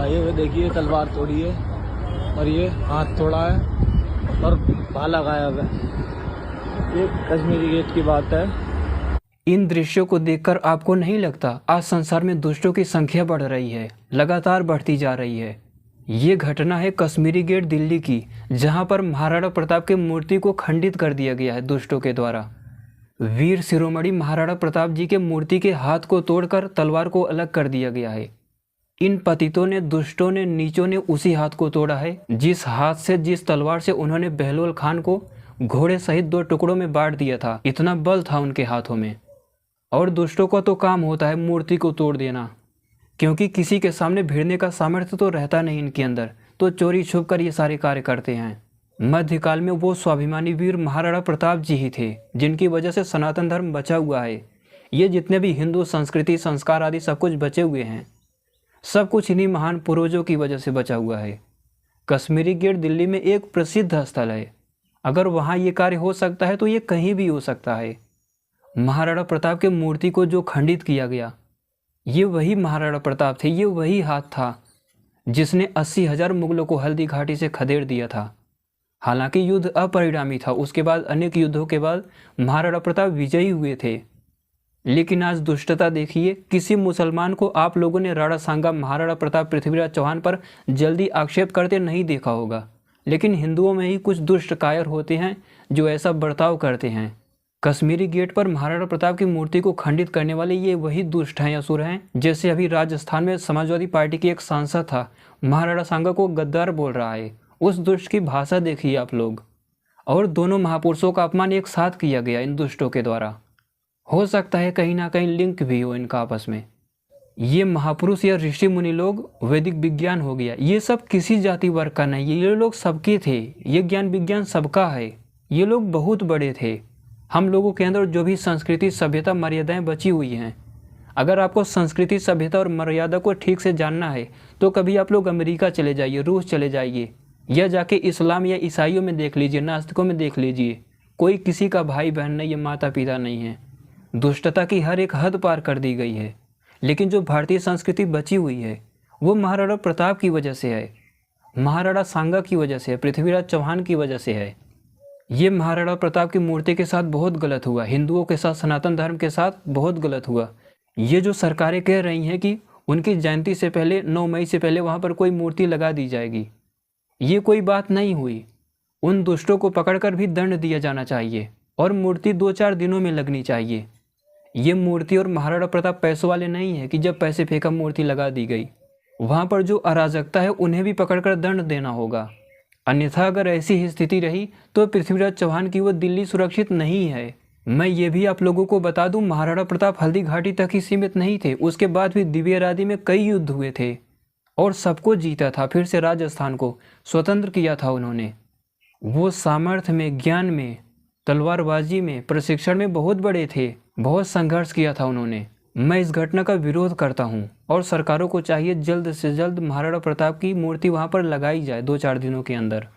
ये देखिए तलवार तोड़ी है और ये हाथ तोड़ा है और भाला गायब है। ये कश्मीरी गेट की बात है। इन दृश्यों को देखकर आपको नहीं लगता आज संसार में दुष्टों की संख्या बढ़ रही है, लगातार बढ़ती जा रही है। ये घटना है कश्मीरी गेट दिल्ली की, जहां पर महाराणा प्रताप की मूर्ति को खंडित कर दिया गया है दुष्टों के द्वारा। वीर शिरोमणि महाराणा प्रताप जी के मूर्ति के हाथ को तोड़कर तलवार को अलग कर दिया गया है। इन पतितों ने, दुष्टों ने, नीचों ने उसी हाथ को तोड़ा है जिस हाथ से, जिस तलवार से उन्होंने बहलोल खान को घोड़े सहित 2 टुकड़ों में बांट दिया था। इतना बल था उनके हाथों में। और दुष्टों का तो काम होता है मूर्ति को तोड़ देना, क्योंकि किसी के सामने भिड़ने का सामर्थ्य तो रहता नहीं इनके अंदर, तो चोरी छुप कर ये सारे कार्य करते हैं। मध्यकाल में वो स्वाभिमानी वीर महाराणा प्रताप जी ही थे जिनकी वजह से सनातन धर्म बचा हुआ है। ये जितने भी हिंदू संस्कृति, संस्कार आदि सब कुछ बचे हुए हैं, सब कुछ इन्हीं महान पूर्वजों की वजह से बचा हुआ है। कश्मीरी गेट दिल्ली में एक प्रसिद्ध स्थल है। अगर वहाँ ये कार्य हो सकता है तो ये कहीं भी हो सकता है। महाराणा प्रताप के मूर्ति को जो खंडित किया गया, ये वही महाराणा प्रताप थे, ये वही हाथ था जिसने 80,000 मुगलों को हल्दी घाटी से खदेड़ दिया था। हालांकि युद्ध अपरिणामी था, उसके बाद अनेक युद्धों के बाद महाराणा प्रताप विजयी हुए थे। लेकिन आज दुष्टता देखिए, किसी मुसलमान को आप लोगों ने राणा सांगा, महाराणा प्रताप, पृथ्वीराज चौहान पर जल्दी आक्षेप करते नहीं देखा होगा, लेकिन हिंदुओं में ही कुछ दुष्ट कायर होते हैं जो ऐसा बर्ताव करते हैं। कश्मीरी गेट पर महाराणा प्रताप की मूर्ति को खंडित करने वाले ये वही दुष्ट हैं, असुर हैं। जैसे अभी राजस्थान में समाजवादी पार्टी की एक सांसद था, महाराणा सांगा को गद्दार बोल रहा है। उस दुष्ट की भाषा देखिए आप लोग। और दोनों महापुरुषों का अपमान एक साथ किया गया इन दुष्टों के द्वारा। हो सकता है कहीं ना कहीं लिंक भी हो इनका आपस में। ये महापुरुष या ऋषि मुनि लोग, वैदिक विज्ञान हो गया, ये सब किसी जाति वर्ग का नहीं, ये लोग सबके थे। ये ज्ञान विज्ञान सबका है। ये लोग बहुत बड़े थे। हम लोगों के अंदर जो भी संस्कृति, सभ्यता, मर्यादाएं बची हुई हैं, अगर आपको संस्कृति, सभ्यता और मर्यादा को ठीक से जानना है तो कभी आप लोग अमेरिका चले जाइए, रूस चले जाइए, या जाके इस्लाम या ईसाइयों में देख लीजिए, नास्तिकों में देख लीजिए। कोई किसी का भाई बहन नहीं है, माता पिता नहीं है। दुष्टता की हर एक हद पार कर दी गई है। लेकिन जो भारतीय संस्कृति बची हुई है वो महाराणा प्रताप की वजह से है, महाराणा सांगा की वजह से है, पृथ्वीराज चौहान की वजह से है। ये महाराणा प्रताप की मूर्ति के साथ बहुत गलत हुआ, हिंदुओं के साथ, सनातन धर्म के साथ बहुत गलत हुआ। ये जो सरकारें कह रही हैं कि उनकी जयंती से पहले, 9 मई से पहले वहाँ पर कोई मूर्ति लगा दी जाएगी, ये कोई बात नहीं हुई। उन दुष्टों को पकड़कर भी दंड दिया जाना चाहिए और मूर्ति 2-4 दिनों में लगनी चाहिए। ये मूर्ति और महाराणा प्रताप पैसों वाले नहीं है कि जब पैसे फेंका मूर्ति लगा दी गई। वहाँ पर जो अराजकता है उन्हें भी पकड़कर दंड देना होगा। अन्यथा अगर ऐसी ही स्थिति रही तो पृथ्वीराज चौहान की वो दिल्ली सुरक्षित नहीं है। मैं ये भी आप लोगों को बता दूं, महाराणा प्रताप हल्दी घाटी तक ही सीमित नहीं थे, उसके बाद भी दिव्यरादी में कई युद्ध हुए थे और सबको जीता था। फिर से राजस्थान को स्वतंत्र किया था उन्होंने। वो सामर्थ्य में, ज्ञान में, तलवारबाजी में, प्रशिक्षण में बहुत बड़े थे, बहुत संघर्ष किया था उन्होंने। मैं इस घटना का विरोध करता हूँ और सरकारों को चाहिए जल्द से जल्द महाराणा प्रताप की मूर्ति वहाँ पर लगाई जाए 2-4 दिनों के अंदर।